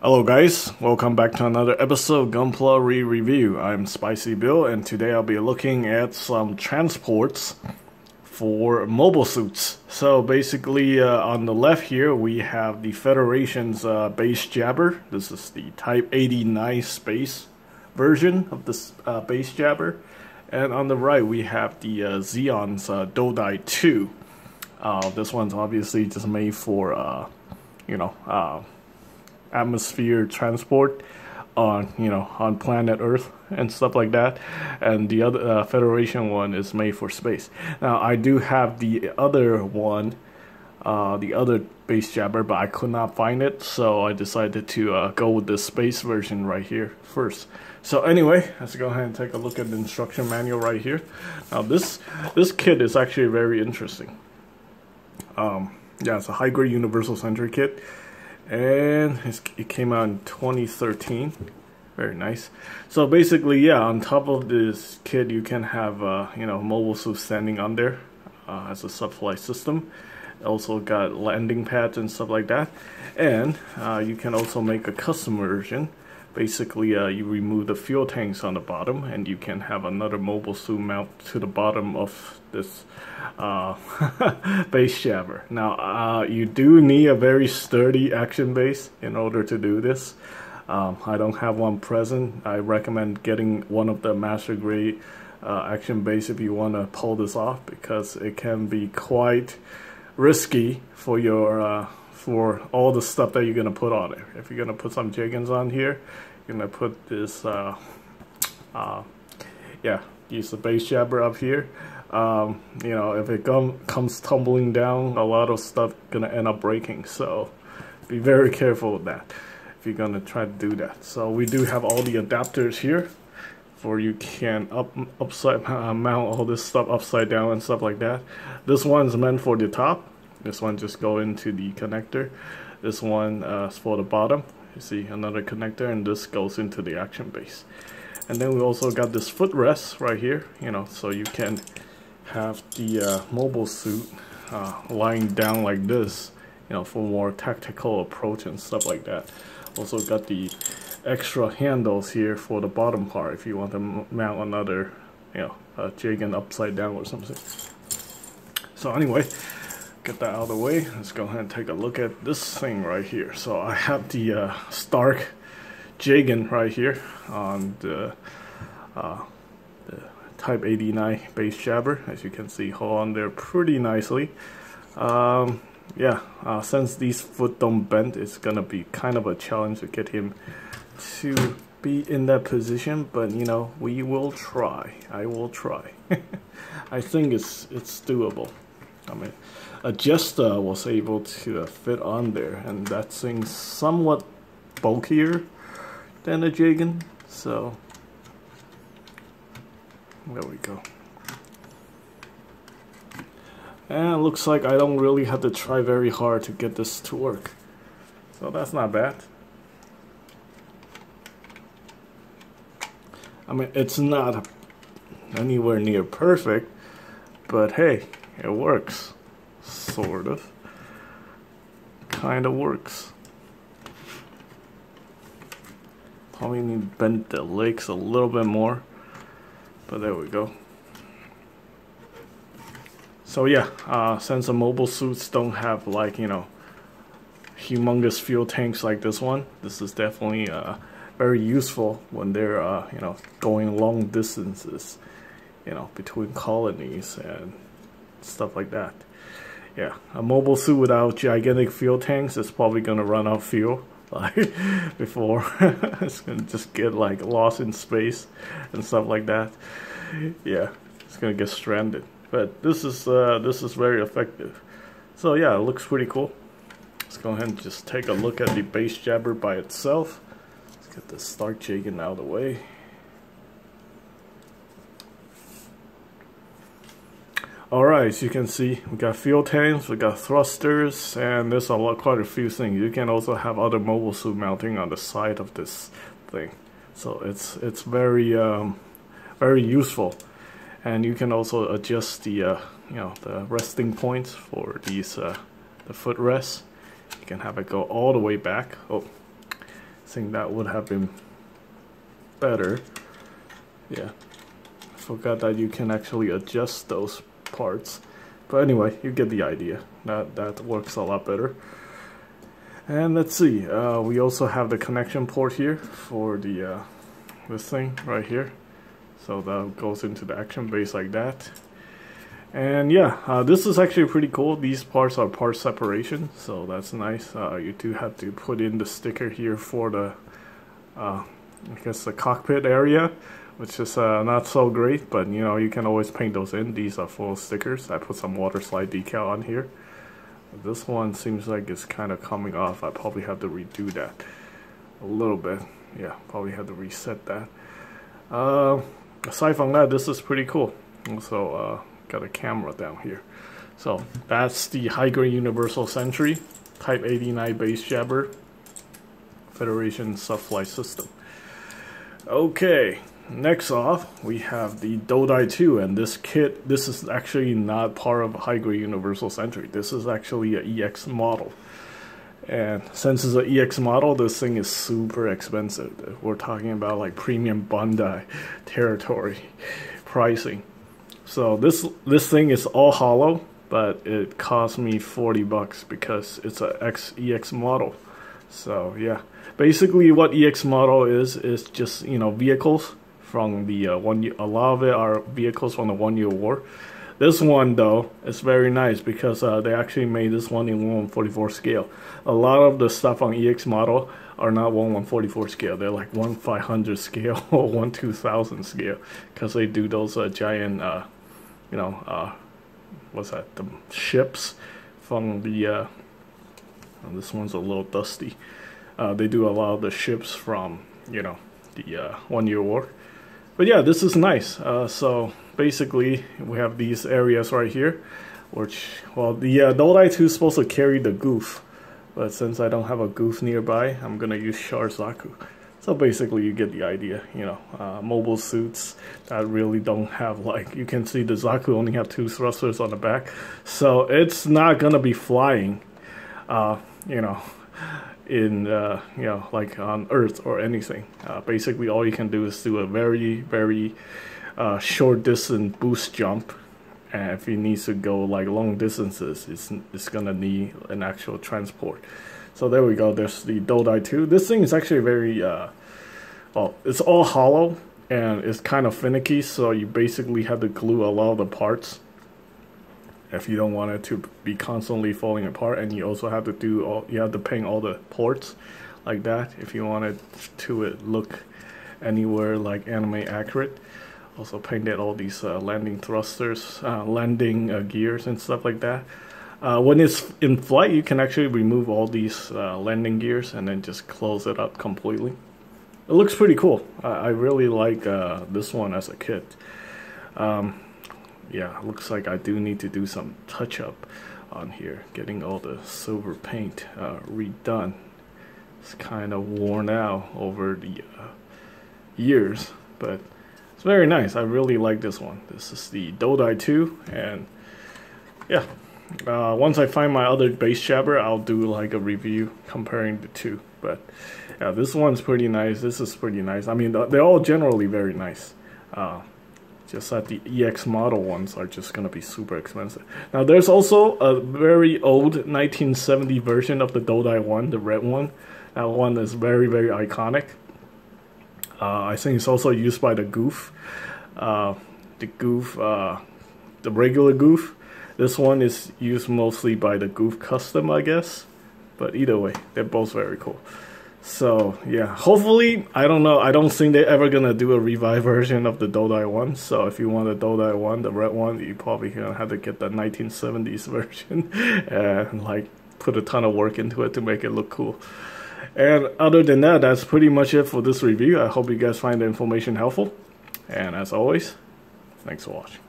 Hello guys, welcome back to another episode of Gunpla Review. I'm Spicy Bill and today I'll be looking at some transports for mobile suits. So basically on the left here we have the Federation's base jabber. This is the Type 89 space version of this base jabber. And on the right we have the Xeon's Dodai 2. This one's obviously just made for atmosphere transport on planet Earth and stuff like that, and the other Federation one is made for space. Now I do have the other one, the other base jabber, but I could not find it, so I decided to go with the space version right here first. So anyway, let's go ahead and take a look at the instruction manual right here. Now this kit is actually very interesting. Yeah, it's a high-grade universal sentry kit. And it came out in 2013. Very nice. So basically, yeah, on top of this kit you can have mobile suit standing on there as a subflight system. Also got landing pads and stuff like that. And you can also make a custom version. Basically, you remove the fuel tanks on the bottom and you can have another mobile suit mount to the bottom of this base jabber. Now, you do need a very sturdy action base in order to do this. I don't have one present. I recommend getting one of the master grade action base if you want to pull this off, because it can be quite risky for your for all the stuff that you're gonna put on it. If you're gonna put some jiggins on here, you're gonna put this use the base jabber up here. If it comes tumbling down, a lot of stuff gonna end up breaking, so be very careful with that if you're gonna try to do that. So we do have all the adapters here for you can mount all this stuff upside down and stuff like that. This one's meant for the top. This one just go into the connector. This one is for the bottom. You see another connector, and this goes into the action base. And then we also got this footrest right here, so you can have the mobile suit lying down like this, for more tactical approach and stuff like that. Also got the extra handles here for the bottom part if you want to mount another, jigging upside down or something. So anyway, get that out of the way. Let's go ahead and take a look at this thing right here. So I have the Stark jigging right here on the Type 89 base jabber. As you can see, hold on there pretty nicely. Since these foot don't bend, it's gonna be kind of a challenge to get him to be in that position, but we will try. I will try. I think it's doable. I mean, a Jester was able to fit on there, and that thing's somewhat bulkier than a Jagan, so there we go. And it looks like I don't really have to try very hard to get this to work, so that's not bad. I mean, it's not anywhere near perfect, but hey, it works. Sort of. Kind of works. Probably need to bend the legs a little bit more, but there we go. So yeah, since the mobile suits don't have humongous fuel tanks like this one, this is definitely very useful when they're going long distances, between colonies and stuff like that. Yeah, a mobile suit without gigantic fuel tanks is probably gonna run out of fuel before it's gonna just get lost in space and stuff like that. Yeah, it's gonna get stranded. But this is very effective. So yeah, it looks pretty cool. Let's go ahead and just take a look at the base jabber by itself. Let's get the Stark jigging out of the way. Alright, as you can see, we got fuel tanks, we got thrusters, and there's quite a few things. You can also have other mobile suit mounting on the side of this thing. So it's very very useful. And you can also adjust the the resting points for these the footrests. You can have it go all the way back. Oh, think that would have been better. Yeah, I forgot that you can actually adjust those parts. But anyway, you get the idea. That works a lot better. And let's see, we also have the connection port here for the this thing right here. So that goes into the action base like that. And yeah, this is actually pretty cool. These parts are part separation, so that's nice. You do have to put in the sticker here for the, I guess the cockpit area, which is not so great, but you know, you can always paint those in. These are full stickers. I put some water slide decal on here. This one seems like it's kind of coming off. I probably have to redo that a little bit. Yeah, probably have to reset that. Aside from that, this is pretty cool. Also, got a camera down here. So that's the high-grade universal sentry, Type 89 base jabber, Federation subflight system. Okay, next off we have the Dodai 2, and this kit, this is actually not part of high-grade universal sentry. This is actually an EX model. And since it's an EX model, this thing is super expensive. We're talking about like premium Bandai territory pricing. So this thing is all hollow, but it cost me 40 bucks because it's a EX model. So yeah, basically what EX model is just, you know, vehicles from the a lot of it are vehicles from the 1 year war. This one though is very nice because they actually made this one in 1/144 scale. A lot of the stuff on EX model are not 1/144 scale. They're like 1/500 scale or 1/2000 scale because they do those giant, you know, what's that? The ships from the. This one's a little dusty. They do a lot of the ships from, you know, the 1 year war. But yeah, this is nice. So basically, we have these areas right here, which, well, the Dodai 2 is supposed to carry the goof, but since I don't have a goof nearby, I'm gonna use Char Zaku. So basically, you get the idea. You know, mobile suits that really don't have, like, you can see the Zaku only have 2 thrusters on the back, so it's not gonna be flying. You know, in you know, like on Earth or anything. Basically all you can do is do a very short distance boost jump, and if it needs to go like long distances, it's gonna need an actual transport. So there we go, there's the Dodai 2. This thing is actually very well, it's all hollow and it's kind of finicky, so you basically have to glue a lot of the parts if you don't want it to be constantly falling apart. And you also have to do you have to paint all the ports like that if you want it to look anywhere like anime accurate. Also painted all these landing thrusters, landing gears and stuff like that. When it's in flight, you can actually remove all these landing gears and then just close it up completely. It looks pretty cool. I really like this one as a kit. Yeah, looks like I do need to do some touch-up on here, getting all the silver paint redone. It's kind of worn out over the years, but it's very nice. I really like this one. This is the Dodai 2, and yeah, once I find my other base jabber, I'll do like a review comparing the two. But yeah, this one's pretty nice. This is pretty nice. I mean, they're all generally very nice. Just that the EX model ones are just gonna be super expensive. Now there's also a very old 1970 version of the Dodai 1, the red one. That one is very iconic. I think it's also used by the Goof. The regular Goof. This one is used mostly by the Goof Custom, I guess. But either way, they're both very cool. So yeah, hopefully, I don't know, I don't think they're ever gonna do a revive version of the Dodai 1. So if you want the Dodai 1, the red one, you probably gonna have to get the 1970s version and like put a ton of work into it to make it look cool. And other than that, that's pretty much it for this review. I hope you guys find the information helpful. And as always, thanks for watching.